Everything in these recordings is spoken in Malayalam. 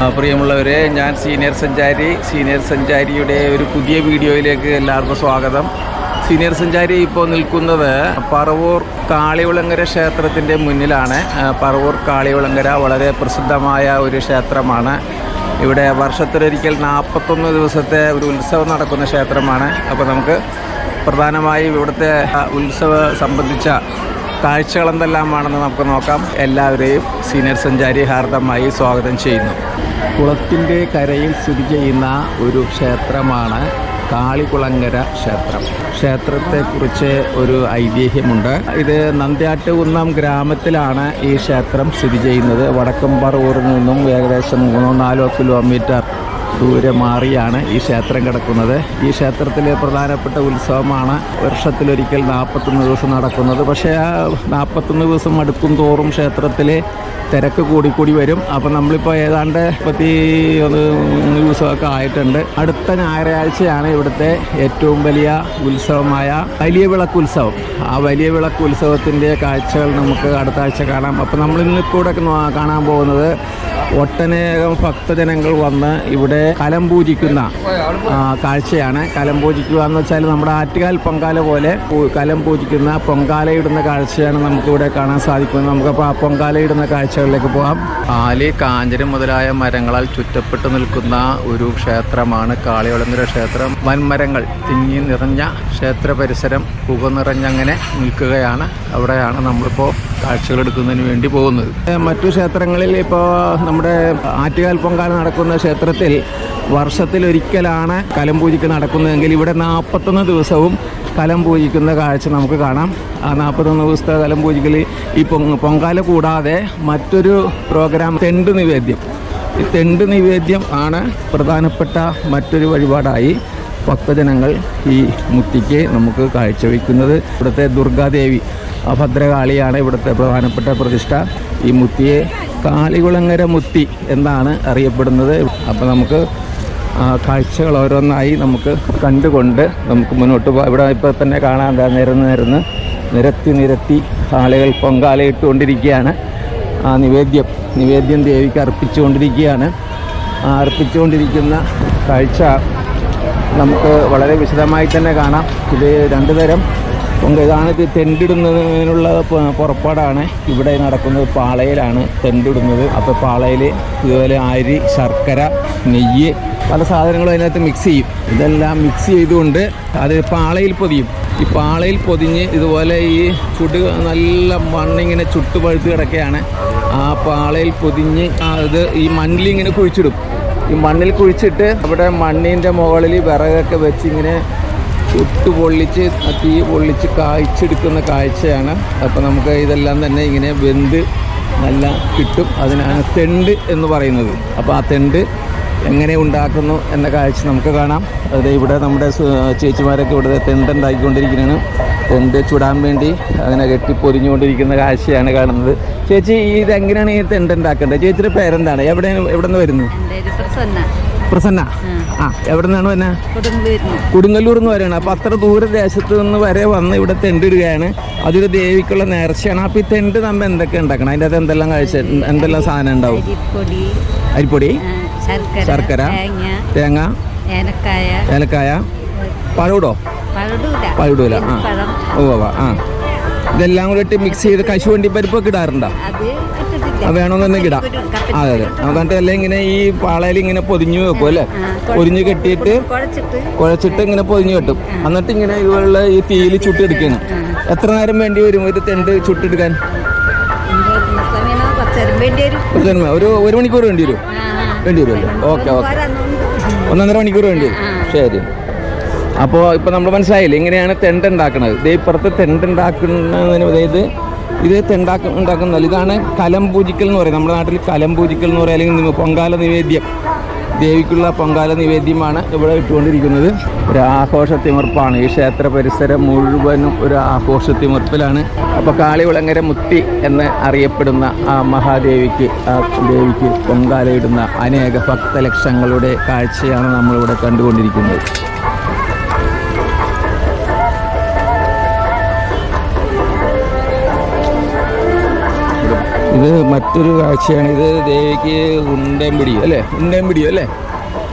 പ്രിയമുള്ളവരെ, ഞാൻ സീനിയർ സഞ്ചാരിയുടെ ഒരു പുതിയ വീഡിയോയിലേക്ക് എല്ലാവർക്കും സ്വാഗതം. സീനിയർ സഞ്ചാരി ഇപ്പോൾ നിൽക്കുന്നത് പറവൂർ കാളികുളങ്ങര ക്ഷേത്രത്തിൻ്റെ മുന്നിലാണ്. പറവൂർ കാളികുളങ്ങര വളരെ പ്രസിദ്ധമായ ഒരു ക്ഷേത്രമാണ്. ഇവിടെ വർഷത്തിലൊരിക്കൽ 41 ദിവസത്തെ ഒരു ഉത്സവം നടക്കുന്ന ക്ഷേത്രമാണ്. അപ്പോൾ നമുക്ക് പ്രധാനമായും ഇവിടുത്തെ ഉത്സവ സംബന്ധിച്ച കാഴ്ചകൾ എന്തെല്ലാമാണെന്ന് നമുക്ക് നോക്കാം. എല്ലാവരെയും സീനിയർ സഞ്ചാരി ഹാർദമായി സ്വാഗതം ചെയ്യുന്നു. കുളത്തിൻ്റെ കരയിൽ സ്ഥിതി ചെയ്യുന്ന ഒരു ക്ഷേത്രമാണ് കാളികുളങ്ങര ക്ഷേത്രം. ക്ഷേത്രത്തെക്കുറിച്ച് ഒരു ഐതിഹ്യമുണ്ട്. ഇത് നന്ദ്യാട്ടുകുന്നം ഗ്രാമത്തിലാണ് ഈ ക്ഷേത്രം സ്ഥിതി ചെയ്യുന്നത്. വടക്കം പറവൂരിൽ നിന്നും ഏകദേശം 3-4 കിലോമീറ്റർ ദൂരെ മാറിയാണ് ഈ ക്ഷേത്രം കിടക്കുന്നത്. ഈ ക്ഷേത്രത്തിലെ പ്രധാനപ്പെട്ട ഉത്സവമാണ് വർഷത്തിലൊരിക്കൽ 41 ദിവസം നടക്കുന്നത്. പക്ഷേ ആ 41 ദിവസം അടുക്കും തോറും ക്ഷേത്രത്തിലെ തിരക്ക് കൂടിക്കൂടി വരും. അപ്പം നമ്മളിപ്പോൾ ഏതാണ്ട് 31 ദിവസമൊക്കെ ആയിട്ടുണ്ട്. അടുത്ത ഞായറാഴ്ചയാണ് ഇവിടുത്തെ ഏറ്റവും വലിയ ഉത്സവമായ വലിയ വിളക്ക് ഉത്സവം. ആ വലിയ വിളക്ക് ഉത്സവത്തിൻ്റെ കാഴ്ചകൾ നമുക്ക് അടുത്ത ആഴ്ച കാണാം. അപ്പം നമ്മളിന്നിപ്പോൾ കാണാൻ പോകുന്നത് ഒട്ടനേകം ഭക്തജനങ്ങൾ വന്ന് ഇവിടെ കലം പൂജിക്കുന്ന കാഴ്ചയാണ്. കലം പൂജിക്കുക എന്ന് വെച്ചാൽ നമ്മുടെ ആറ്റുകാൽ പൊങ്കാല പോലെ കലം പൂജിക്കുന്ന പൊങ്കാലയിടുന്ന കാഴ്ചയാണ് നമുക്കിവിടെ കാണാൻ സാധിക്കുന്നത്. നമുക്കപ്പോൾ ആ പൊങ്കാലയിടുന്ന കാഴ്ചകളിലേക്ക് പോകാം. ആലി, കാഞ്ഞിരം മുതലായ മരങ്ങളാൽ ചുറ്റപ്പെട്ട് നിൽക്കുന്ന ഒരു ക്ഷേത്രമാണ് കാളികുളങ്ങര ക്ഷേത്രം. വൻമരങ്ങൾ തിങ്ങി നിറഞ്ഞ ക്ഷേത്ര പരിസരം പുക നിറഞ്ഞങ്ങനെ നിൽക്കുകയാണ്. അവിടെയാണ് നമ്മളിപ്പോൾ കാഴ്ചകൾ എടുക്കുന്നതിന് വേണ്ടി പോകുന്നത്. മറ്റു ക്ഷേത്രങ്ങളിൽ ഇപ്പോൾ നമ്മുടെ ആറ്റുകാൽ പൊങ്കാല നടക്കുന്ന ക്ഷേത്രത്തിൽ വർഷത്തിലൊരിക്കലാണ് കലം പൂജിക്ക് നടക്കുന്നതെങ്കിൽ ഇവിടെ 41 ദിവസവും കലം പൂജിക്കുന്ന കാഴ്ച നമുക്ക് കാണാം. ആ 41 ദിവസത്തെ കലം പൂജിക്കൽ ഈ പൊങ്കാല കൂടാതെ മറ്റൊരു പ്രോഗ്രാം തെണ്ട് നിവേദ്യം. ഈ തെണ്ട് നിവേദ്യം ആണ് പ്രധാനപ്പെട്ട മറ്റൊരു വഴിപാടായി ഭക്തജനങ്ങൾ ഈ മുത്തിക്ക് നമുക്ക് കാഴ്ചവെക്കുന്നത്. ഇവിടുത്തെ ദുർഗാദേവി ഭദ്രകാളിയാണ് ഇവിടുത്തെ പ്രധാനപ്പെട്ട പ്രതിഷ്ഠ. ഈ മുത്തിയെ കാളികുളങ്ങര മുത്തി എന്നാണ് അറിയപ്പെടുന്നത്. അപ്പോൾ നമുക്ക് കാഴ്ചകൾ ഓരോന്നായി നമുക്ക് കണ്ടുകൊണ്ട് നമുക്ക് മുന്നോട്ട് പോകാം. ഇവിടെ ഇപ്പോൾ തന്നെ കാണാൻ നിരത്തി ആളുകൾ പൊങ്കാല ഇട്ടുകൊണ്ടിരിക്കുകയാണ്. ആ നിവേദ്യം ദേവിക്ക് അർപ്പിച്ചുകൊണ്ടിരിക്കുകയാണ്. അർപ്പിച്ചുകൊണ്ടിരിക്കുന്ന കാഴ്ച നമുക്ക് വളരെ വിശദമായി തന്നെ കാണാം. ഇത് 2 തരം ഇതാണ്. ഇത് തെണ്ടിടുന്നതിനുള്ള പുറപ്പാടാണ് ഇവിടെ നടക്കുന്നത്. പാളയിലാണ് തെണ്ടിടുന്നത്. അപ്പോൾ പാളയിൽ ഇതുപോലെ അരി, ശർക്കര, നെയ്യ്, പല സാധനങ്ങളും അതിനകത്ത് മിക്സ് ചെയ്യും. ഇതെല്ലാം മിക്സ് ചെയ്തുകൊണ്ട് അത് പാളയിൽ പൊതിയും. ഈ പാളയിൽ പൊതിഞ്ഞ് ഇതുപോലെ ഈ നല്ല മണ്ണിങ്ങനെ ചുട്ടുപഴുത്ത് കിടക്കുകയാണ്. ആ പാളയിൽ പൊതിഞ്ഞ് ഇത് ഈ മണ്ണിലിങ്ങനെ കുഴിച്ചിടും. ഈ മണ്ണിൽ കുഴിച്ചിട്ട് അവിടെ മണ്ണിൻ്റെ മുകളിൽ വിറകൊക്കെ വെച്ച് ഇങ്ങനെ ചുട്ടുപൊള്ളിച്ച് തീ പൊള്ളിച്ച് കായ്ച്ചെടുക്കുന്ന കാഴ്ചയാണ്. അപ്പോൾ നമുക്ക് ഇതെല്ലാം തന്നെ ഇങ്ങനെ വെന്ത് നല്ല കിട്ടും. അതിനാണ് തെണ്ട് എന്ന് പറയുന്നത്. അപ്പോൾ ആ തെണ്ട് എങ്ങനെ ഉണ്ടാക്കുന്നു എന്ന കാഴ്ച നമുക്ക് കാണാം. അത് ഇവിടെ നമ്മുടെ ചേച്ചിമാരൊക്കെ ഇവിടെ തെണ്ട് ഉണ്ടാക്കിക്കൊണ്ടിരിക്കുന്നതാണ്. തെണ്ട് ചുടാൻ വേണ്ടി അങ്ങനെ കെട്ടി പൊതിഞ്ഞുകൊണ്ടിരിക്കുന്ന കാഴ്ചയാണ് കാണുന്നത്. ചേച്ചി, ഇതെങ്ങനെയാണ് ഈ തെണ്ട് ഉണ്ടാക്കേണ്ടത്? ചേച്ചിയുടെ പേരെന്താണ്? എവിടെ നിന്ന് വരുന്നു? പ്രസന്ന. എവിടെ നിന്നാണ് വരുന്നത്? കൊടുങ്ങല്ലൂർ എന്ന് പറയുന്നത്. അപ്പോൾ അത്ര ദൂരദേശത്ത് നിന്ന് വരെ വന്ന് ഇവിടെ തെണ്ടിടുകയാണ്. അതൊരു ദേവിക്കുള്ള നേർച്ചയാണ്. അപ്പോൾ ഈ തെണ്ട് നമ്മൾ എന്തൊക്കെ ഉണ്ടാക്കണം? അതിൻ്റെ അകത്ത് എന്തെല്ലാം സാധനം ഉണ്ടാവും? അരിപ്പൊടി, ശർക്കര, തേങ്ങ, ഏലക്കായ, പഴമിടോ? പഴമിടൂല. ഇതെല്ലാം കൂടി ഇട്ട് മിക്സ് ചെയ്ത് കശുവണ്ടി പരിപ്പൊക്കെ ഇടാറുണ്ടോ? വേണമെന്നുണ്ടെങ്കിൽ ഇടാം. അതെ. നമുക്കന്നിട്ട് എല്ലാം ഇങ്ങനെ ഈ പാളയിൽ ഇങ്ങനെ പൊതിഞ്ഞു വെക്കും അല്ലേ? പൊതിഞ്ഞ് കെട്ടിയിട്ട് കുഴച്ചിട്ട് ഇങ്ങനെ പൊതിഞ്ഞു കെട്ടും. എന്നിട്ട് ഇങ്ങനെ ഇതുപോലുള്ള ഈ തീയിൽ ചുട്ടെടുക്കുകയാണ്. എത്ര നേരം വേണ്ടി വരും ഒരു തെണ്ട് ചുട്ടെടുക്കാൻ? ഒരു 1 മണിക്കൂർ വേണ്ടി വരുമല്ലോ. ഓക്കെ. 1.5 മണിക്കൂർ വേണ്ടി വരും. ശരി. അപ്പോൾ ഇപ്പോൾ നമ്മൾ മനസ്സിലായില്ലേ എങ്ങനെയാണ് തെണ്ട് ഉണ്ടാക്കുന്നത്? ഇതേ ഇപ്പുറത്ത് തെണ്ട് ഉണ്ടാക്കുന്നതിന് ഇത് ഉണ്ടാക്കുന്നതല്ല. ഇതാണ് കലം പൂജിക്കൽ എന്ന് പറയുന്നത്. നമ്മുടെ നാട്ടിൽ കലം പൂജിക്കൽ എന്ന് പറയുക, അല്ലെങ്കിൽ പൊങ്കാല നിവേദ്യം, ദേവിക്കുള്ള പൊങ്കാല നിവേദ്യമാണ് ഇവിടെ ഇട്ടുകൊണ്ടിരിക്കുന്നത്. ഒരു ആഘോഷത്തിമിർപ്പാണ്. ഈ ക്ഷേത്ര പരിസരം മുഴുവനും ഒരു ആഘോഷത്തിമിർപ്പിലാണ്. അപ്പോൾ കാളികുളങ്ങര മുത്തി എന്ന് അറിയപ്പെടുന്ന ആ മഹാദേവിക്ക്, ആ ദേവിക്ക് പൊങ്കാലയിടുന്ന അനേക ഭക്തലക്ഷങ്ങളുടെ കാഴ്ചയാണ് നമ്മളിവിടെ കണ്ടുകൊണ്ടിരിക്കുന്നത്. ഇത് മറ്റൊരു കാഴ്ചയാണ്. ഇത് ദേവിക്ക് ഉണ്ടേമ്പിടി അല്ലേ, ഉണ്ടേമ്പിടി അല്ലേ,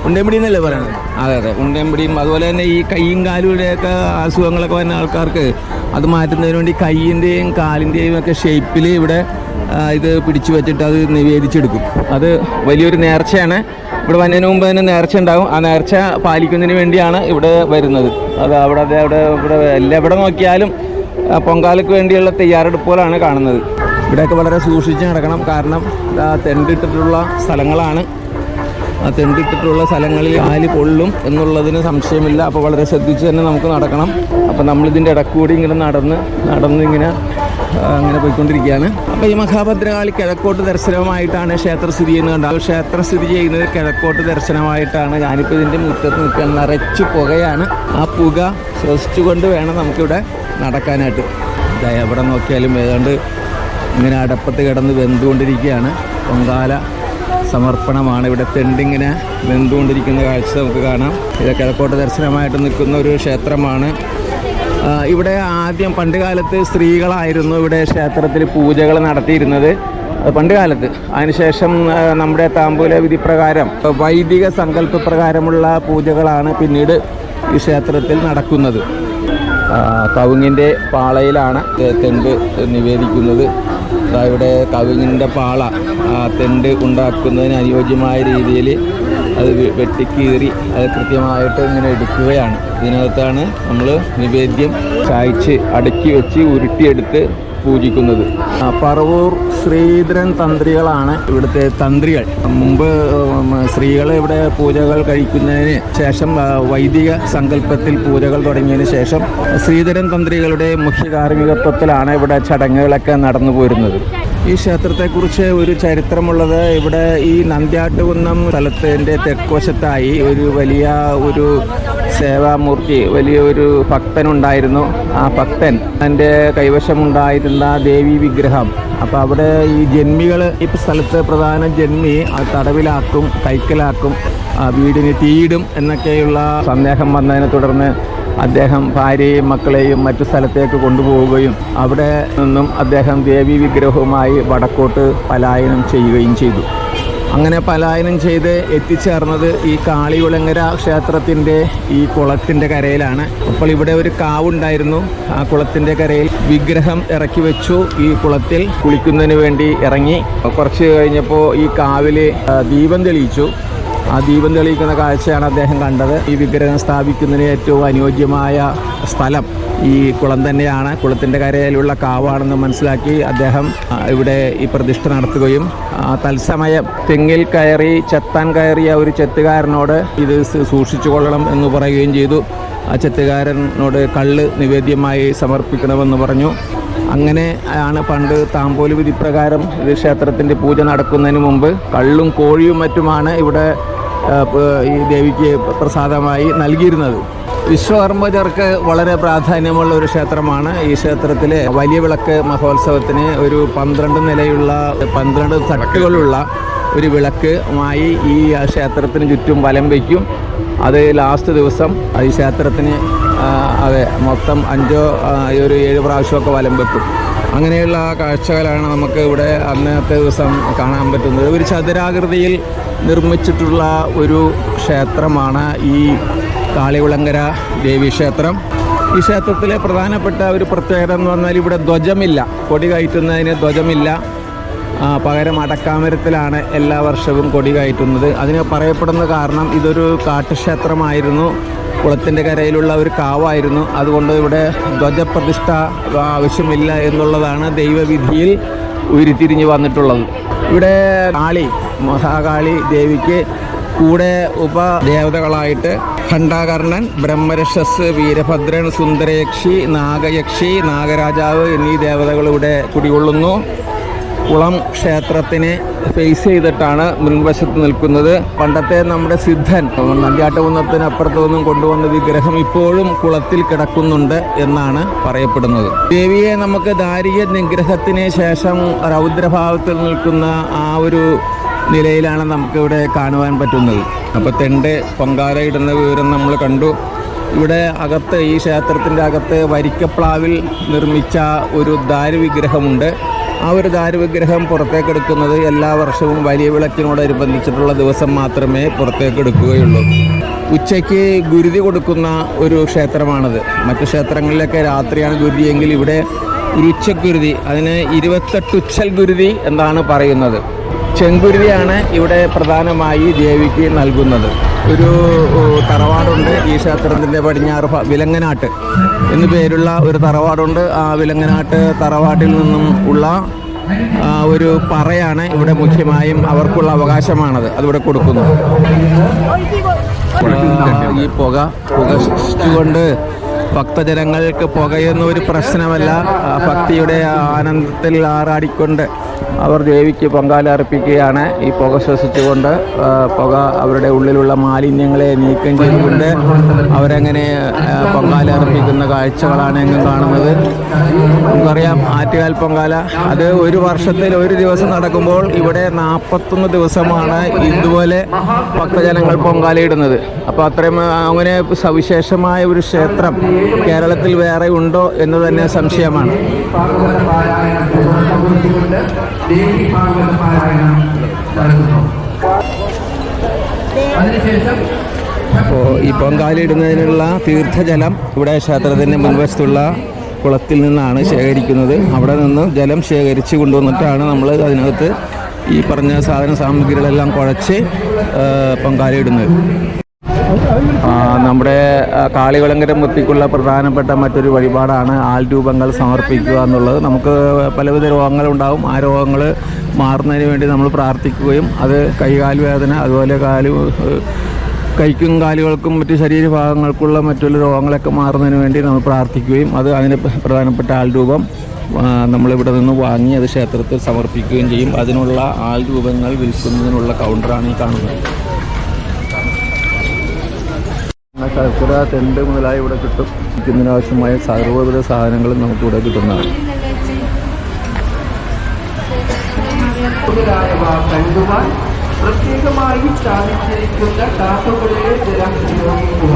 ഉണ്ടേമ്പിടി എന്നല്ലേ പറയണത്? അതെ അതെ, ഉണ്ടേമ്പിടിയും അതുപോലെ തന്നെ ഈ കൈയും കാലുടെയൊക്കെ അസുഖങ്ങളൊക്കെ വരുന്ന ആൾക്കാർക്ക് അത് മാറ്റുന്നതിന് വേണ്ടി കൈയിൻ്റെയും കാലിൻ്റെയും ഒക്കെ ഷേപ്പിൽ ഇവിടെ ഇത് പിടിച്ചു വെച്ചിട്ട് അത് നിവേദിച്ചെടുക്കും. അത് വലിയൊരു നേർച്ചയാണ്. ഇവിടെ വന്നതിന് മുമ്പ് തന്നെ നേർച്ച ഉണ്ടാകും. ആ നേർച്ച പാലിക്കുന്നതിന് വേണ്ടിയാണ് ഇവിടെ വരുന്നത്. അത് ഇവിടെ എവിടെ നോക്കിയാലും പൊങ്കാലയ്ക്ക് വേണ്ടിയുള്ള തയ്യാറെടുപ്പുകളാണ് കാണുന്നത്. ഇവിടെയൊക്കെ വളരെ സൂക്ഷിച്ച് നടക്കണം. കാരണം തെണ്ടിട്ടിട്ടുള്ള സ്ഥലങ്ങളാണ്. ആ തെണ്ടിട്ടിട്ടുള്ള സ്ഥലങ്ങളിൽ കാല് പൊള്ളും എന്നുള്ളതിന് സംശയമില്ല. അപ്പോൾ വളരെ ശ്രദ്ധിച്ച് തന്നെ നമുക്ക് നടക്കണം. അപ്പോൾ നമ്മളിതിൻ്റെ ഇടക്കൂടി ഇങ്ങനെ നടന്നിങ്ങനെ അങ്ങനെ പോയിക്കൊണ്ടിരിക്കുകയാണ്. അപ്പോൾ ഈ മഹാഭദ്രകാളി കിഴക്കോട്ട് ദർശനമായിട്ടാണ് ക്ഷേത്രം സ്ഥിതി ചെയ്യുന്നത്. ക്ഷേത്രം സ്ഥിതി ചെയ്യുന്നത് കിഴക്കോട്ട് ദർശനമായിട്ടാണ്. ഞാനിപ്പോൾ ഇതിൻ്റെ മുറ്റത്ത് നിൽക്കാൻ നിറച്ച് പുകയാണ്. ആ പുക ശ്വസിച്ചുകൊണ്ട് വേണം നമുക്കിവിടെ നടക്കാനായിട്ട്. എവിടെ നോക്കിയാലും ഏതാണ്ട് ഇങ്ങനെ അടപ്പത്ത് കിടന്ന് വെന്തുകൊണ്ടിരിക്കുകയാണ്. പൊങ്കാല സമർപ്പണമാണ്. ഇവിടെ തെണ്ടിങ്ങനെ വെന്തുകൊണ്ടിരിക്കുന്ന കാഴ്ച നമുക്ക് കാണാം. ഇത് കിഴക്കോട്ട് ദർശനമായിട്ട് നിൽക്കുന്ന ഒരു ക്ഷേത്രമാണ്. ഇവിടെ ആദ്യം പണ്ട് കാലത്ത് സ്ത്രീകളായിരുന്നു ഇവിടെ ക്ഷേത്രത്തിൽ പൂജകൾ നടത്തിയിരുന്നത് പണ്ട് കാലത്ത്. അതിനുശേഷം നമ്മുടെ താമ്പൂല വിധി പ്രകാരം വൈദിക സങ്കല്പപ്രകാരമുള്ള പൂജകളാണ് പിന്നീട് ഈ ക്ഷേത്രത്തിൽ നടക്കുന്നത്. കവുങ്ങിൻ്റെ പാളയിലാണ് തെണ്ട് നിവേദിക്കുന്നത്. ഇവിടെ കവുങ്ങിൻ്റെ പാള തെണ്ട് ഉണ്ടാക്കുന്നതിന് അനുയോജ്യമായ രീതിയിൽ അത് വെട്ടിക്കീറി അത് കൃത്യമായിട്ട് ഇങ്ങനെ എടുക്കുകയാണ്. ഇതിനകത്താണ് നമ്മൾ നിവേദ്യം ചായച്ച് അടുക്കി വെച്ച് ഉരുട്ടിയെടുത്ത് പൂജിക്കുന്നത്. പറവൂർ ശ്രീധരൻ തന്ത്രികളാണ് ഇവിടുത്തെ തന്ത്രികൾ. മുമ്പ് സ്ത്രീകൾ ഇവിടെ പൂജകൾ കഴിക്കുന്നതിന് ശേഷം വൈദിക സങ്കല്പത്തിൽ പൂജകൾ തുടങ്ങിയതിന് ശേഷം ശ്രീധരൻ തന്ത്രികളുടെ മുഖ്യ കാർമ്മികത്വത്തിലാണ് ഇവിടെ ചടങ്ങുകളൊക്കെ നടന്നു പോരുന്നത്. ഈ ക്ഷേത്രത്തെക്കുറിച്ച് ഒരു ചരിത്രമുള്ളത്, ഇവിടെ ഈ നന്ദ്യാട്ടുകുന്നം സ്ഥലത്തിൻ്റെ തെക്കുവശത്തായി ഒരു വലിയ ഒരു സേവാമൂർത്തി, വലിയൊരു ഭക്തനുണ്ടായിരുന്നു. ആ ഭക്തൻ തൻ്റെ കൈവശമുണ്ടായിരുന്ന ദേവി വിഗ്രഹം, അപ്പോൾ അവിടെ ഈ ജന്മികൾ ഈ സ്ഥലത്ത് പ്രധാന ജന്മി തടവിലാക്കും, കൈക്കലാക്കും, വീടിന് തീയിടും എന്നൊക്കെയുള്ള സന്ദേഹം വന്നതിനെ തുടർന്ന് അദ്ദേഹം ഭാര്യയെയും മക്കളെയും മറ്റു സ്ഥലത്തേക്ക് കൊണ്ടുപോവുകയും അവിടെ നിന്നും അദ്ദേഹം ദേവി വിഗ്രഹവുമായി വടക്കോട്ട് പലായനം ചെയ്യുകയും ചെയ്തു. അങ്ങനെ പലായനം ചെയ്ത് എത്തിച്ചേർന്നത് ഈ കാളികുളങ്ങര ക്ഷേത്രത്തിൻ്റെ ഈ കുളത്തിൻ്റെ കരയിലാണ്. അപ്പോൾ ഇവിടെ ഒരു കാവുണ്ടായിരുന്നു. ആ കുളത്തിൻ്റെ കരയിൽ വിഗ്രഹം ഇറക്കി വെച്ചു. ഈ കുളത്തിൽ കുളിക്കുന്നതിന് വേണ്ടി ഇറങ്ങി. കുറച്ച് കഴിഞ്ഞപ്പോൾ ഈ കാവിൽ ദീപം തെളിയിച്ചു. ആ ദീപം തെളിയിക്കുന്ന കാഴ്ചയാണ് അദ്ദേഹം കണ്ടത്. ഈ വിഗ്രഹം സ്ഥാപിക്കുന്നതിന് ഏറ്റവും അനുയോജ്യമായ സ്ഥലം ഈ കുളം തന്നെയാണ്. കുളത്തിൻ്റെ കരയിലുള്ള കാവാണെന്ന് മനസ്സിലാക്കി അദ്ദേഹം ഇവിടെ ഈ പ്രതിഷ്ഠ നടത്തുകയും തത്സമയം തെങ്ങിൽ കയറി ചെത്താൻ കയറിയ ഒരു ചെത്തുകാരനോട് ഇത് സൂക്ഷിച്ചു കൊള്ളണം എന്ന് പറയുകയും ചെയ്തു. ആ ചെത്തുകാരനോട് കള്ള് നിവേദ്യമായി സമർപ്പിക്കണമെന്ന് പറഞ്ഞു. അങ്ങനെ ആണ് പണ്ട് താമ്പോലി വിധി പ്രകാരം ഇത് ക്ഷേത്രത്തിൻ്റെ പൂജ നടക്കുന്നതിന് മുമ്പ് കള്ളും കോഴിയും മറ്റുമാണ് ഇവിടെ ഈ ദേവിക്ക് പ്രസാദമായി നൽകിയിരുന്നത്. വിശ്വകർമ്മജർക്ക് വളരെ പ്രാധാന്യമുള്ള ഒരു ക്ഷേത്രമാണ്. ഈ ക്ഷേത്രത്തിലെ വലിയ വിളക്ക് മഹോത്സവത്തിന് ഒരു 12 നിലയുള്ള 12 തട്ടുകളുള്ള ഒരു വിളക്കുമായി ഈ ക്ഷേത്രത്തിന് ചുറ്റും വലം വയ്ക്കും. അത് ലാസ്റ്റ് ദിവസം ഈ ക്ഷേത്രത്തിന് അതെ മൊത്തം 7 പ്രാവശ്യമൊക്കെ വലം വെക്കും. അങ്ങനെയുള്ള കാഴ്ചകളാണ് നമുക്ക് ഇവിടെ അന്നത്തെ ദിവസം കാണാൻ പറ്റുന്നത്. ഒരു ചതുരാകൃതിയിൽ നിർമ്മിച്ചിട്ടുള്ള ഒരു ക്ഷേത്രമാണ് ഈ കാളികുളങ്ങര ദേവീക്ഷേത്രം. ഈ ക്ഷേത്രത്തിലെ പ്രധാനപ്പെട്ട ഒരു പ്രത്യേകത എന്ന് പറഞ്ഞാൽ ഇവിടെ ധ്വജമില്ല. കൊടി കയറ്റുന്നതിന് ധ്വജമില്ല. പകരം അടക്കാമരത്തിലാണ് എല്ലാ വർഷവും കൊടി കയറ്റുന്നത്. അതിന് പറയപ്പെടുന്ന കാരണം ഇതൊരു കാട്ടുക്ഷേത്രമായിരുന്നു. കുളത്തിൻ്റെ കരയിലുള്ള ഒരു കാവായിരുന്നു. അതുകൊണ്ട് ഇവിടെ ധ്വജപ്രതിഷ്ഠ ആവശ്യമില്ല എന്നുള്ളതാണ് ദൈവവിധിയിൽ ഉരുത്തിരിഞ്ഞ് വന്നിട്ടുള്ളത്. ഇവിടെ മഹാകാളി ദേവിക്ക് കൂടെ ഉപദേവതകളായിട്ട് ഖണ്ഡാകർണൻ, ബ്രഹ്മരക്ഷസ്, വീരഭദ്രൻ, സുന്ദരയക്ഷി, നാഗയക്ഷി, നാഗരാജാവ് എന്നീ ദേവതകൾ ഇവിടെ കുടികൊള്ളുന്നു. കുളം ക്ഷേത്രത്തിനെ ഫേസ് ചെയ്തിട്ടാണ് മുൻവശത്ത് നിൽക്കുന്നത്. പണ്ടത്തെ നമ്മുടെ സിദ്ധൻ നന്ദ്യാട്ടുകുന്നത്തിനപ്പുറത്തു നിന്നും കൊണ്ടുവന്ന വിഗ്രഹം ഇപ്പോഴും കുളത്തിൽ കിടക്കുന്നുണ്ട് എന്നാണ് പറയപ്പെടുന്നത്. ദേവിയെ നമുക്ക് ദാരിക നിഗ്രഹത്തിന് ശേഷം രൗദ്രഭാവത്തിൽ നിൽക്കുന്ന ആ ഒരു നിലയിലാണ് നമുക്കിവിടെ കാണുവാൻ പറ്റുന്നത്. അപ്പോൾ തെണ്ട് പൊങ്കാല ഇടുന്ന വിവരം നമ്മൾ കണ്ടു. ഇവിടെ അകത്ത് ഈ ക്ഷേത്രത്തിൻ്റെ അകത്ത് വരിക്കപ്ലാവിൽ നിർമ്മിച്ച ഒരു ദാരു വിഗ്രഹമുണ്ട്. ആ ഒരു ദാരുവിഗ്രഹം പുറത്തേക്കെടുക്കുന്നത് എല്ലാ വർഷവും വലിയ വിളക്കിനോടനുബന്ധിച്ചിട്ടുള്ള ദിവസം മാത്രമേ പുറത്തേക്കെടുക്കുകയുള്ളൂ. ഉച്ചയ്ക്ക് ഗുരുതി കൊടുക്കുന്ന ഒരു ക്ഷേത്രമാണത്. മറ്റു ക്ഷേത്രങ്ങളിലൊക്കെ രാത്രിയാണ് ഗുരുതിയെങ്കിൽ ഇവിടെ ഒരു ഉച്ചഗുരുതി, അതിന് 28 ഉച്ചൽ ഗുരുതി എന്നാണ് പറയുന്നത്. ചെങ്കുരുതിയാണ് ഇവിടെ പ്രധാനമായി ദേവിക്ക് നൽകുന്നത്. ഒരു തറവാടുണ്ട് ഈ ക്ഷേത്രത്തിൻ്റെ പടിഞ്ഞാറ് വിലങ്ങനാട്ട് എന്നു പേരുള്ള ഒരു തറവാടുണ്ട്. ആ വിലങ്ങനാട്ട് തറവാട്ടിൽ നിന്നും ഉള്ള ഒരു പറയാണ് ഇവിടെ മുഖ്യമായും അവർക്കുള്ള അവകാശമാണത്. അതിവിടെ കൊടുക്കുന്നു. ഈ പുകച്ചുകൊണ്ട് ഭക്തജനങ്ങൾക്ക് പുകയൊന്നും പ്രശ്നമല്ല. ഭക്തിയുടെ ആനന്ദത്തിൽ ആറാടിക്കൊണ്ട് അവർ ദേവിക്ക് പൊങ്കാല അർപ്പിക്കുകയാണ്. ഈ പുക ശ്വസിച്ചുകൊണ്ട് പുക അവരുടെ ഉള്ളിലുള്ള മാലിന്യങ്ങളെ നീക്കം ചെയ്തുകൊണ്ട് അവരങ്ങനെ പൊങ്കാല അർപ്പിക്കുന്ന കാഴ്ചകളാണ് എങ്ങും കാണുന്നത്. നമുക്കറിയാം ആറ്റുകാൽ പൊങ്കാല അത് ഒരു വർഷത്തിൽ ഒരു ദിവസം നടക്കുമ്പോൾ ഇവിടെ 41 ദിവസമാണ് ഇതുപോലെ ഭക്തജനങ്ങൾ പൊങ്കാലയിടുന്നത്. അപ്പോൾ അത്രയും അങ്ങനെ സവിശേഷമായ ഒരു ക്ഷേത്രം കേരളത്തിൽ വേറെ ഉണ്ടോ എന്ന് തന്നെ സംശയമാണ്. അപ്പോൾ ഈ പൊങ്കാലയിടുന്നതിനുള്ള തീർത്ഥജലം ഇവിടെ ക്ഷേത്രത്തിൻ്റെ മുൻവശത്തുള്ള കുളത്തിൽ നിന്നാണ് ശേഖരിക്കുന്നത്. അവിടെ നിന്ന് ജലം ശേഖരിച്ച് കൊണ്ടുവന്നിട്ടാണ് നമ്മൾ അതിനകത്ത് ഈ പറഞ്ഞ സാമഗ്രികളെല്ലാം കുഴച്ച് പൊങ്കാലയിടുന്നത്. നമ്മുടെ കാളികുളങ്ങര മുത്തിക്കുള്ള പ്രധാനപ്പെട്ട മറ്റൊരു വഴിപാടാണ് ആൾരൂപങ്ങൾ സമർപ്പിക്കുക എന്നുള്ളത്. നമുക്ക് പലവിധ രോഗങ്ങളുണ്ടാവും. ആ രോഗങ്ങൾ മാറുന്നതിന് വേണ്ടി നമ്മൾ പ്രാർത്ഥിക്കുകയും അത് കൈകാൽ വേദന, അതുപോലെ കൈക്കും കാലുകൾക്കും മറ്റ് ശരീരഭാഗങ്ങൾക്കുള്ള മറ്റുള്ള രോഗങ്ങളൊക്കെ മാറുന്നതിന് വേണ്ടി നമ്മൾ പ്രാർത്ഥിക്കുകയും അതിന് പ്രധാനപ്പെട്ട ആൾരൂപം നമ്മളിവിടെ നിന്ന് വാങ്ങി അത് ക്ഷേത്രത്തിൽ സമർപ്പിക്കുകയും ചെയ്യും. അതിനുള്ള ആൾരൂപങ്ങൾ വിൽക്കുന്നതിനുള്ള കൗണ്ടറാണ് ഈ കാണുന്നത്. ശർക്കര, തെണ്ട് മുതലായി ഇവിടെ കിട്ടും. ഇതിനാവശ്യമായ സർവ്വവിധ സാധനങ്ങളും നമുക്കിവിടെ കിട്ടുന്നതാണ്. പ്രത്യേകമായി സ്ഥാപിച്ചിരിക്കുന്ന കാപ്പുകളിലെ ജലം ഉപയോഗിക്കുക.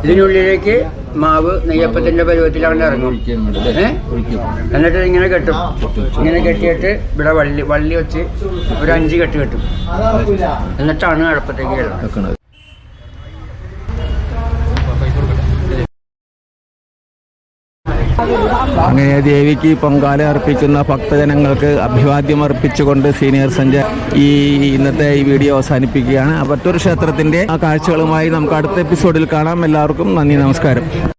ഇതിനുള്ളിലേക്ക് മാവ് നെയ്യപ്പത്തിന്റെ പരുവത്തിലാണ് ഇറങ്ങും. എന്നിട്ട് ഇങ്ങനെ കെട്ടും. ഇങ്ങനെ കെട്ടിയിട്ട് ഇവിടെ വള്ളി വെച്ച് ഒരു 5 കെട്ട് കെട്ടും. എന്നിട്ടാണ് അടുപ്പത്തേക്ക് വെക്കുന്നത്. അങ്ങനെ ദേവിക്ക് പൊങ്കാല അർപ്പിക്കുന്ന ഭക്തജനങ്ങൾക്ക് അഭിവാദ്യം അർപ്പിച്ചുകൊണ്ട് സീനിയർ സഞ്ചാരി ഇന്നത്തെ ഈ വീഡിയോ അവസാനിപ്പിക്കുകയാണ്. മറ്റൊരു ക്ഷേത്രത്തിൻ്റെ കാഴ്ചകളുമായി നമുക്ക് അടുത്ത എപ്പിസോഡിൽ കാണാം. എല്ലാവർക്കും നന്ദി, നമസ്കാരം.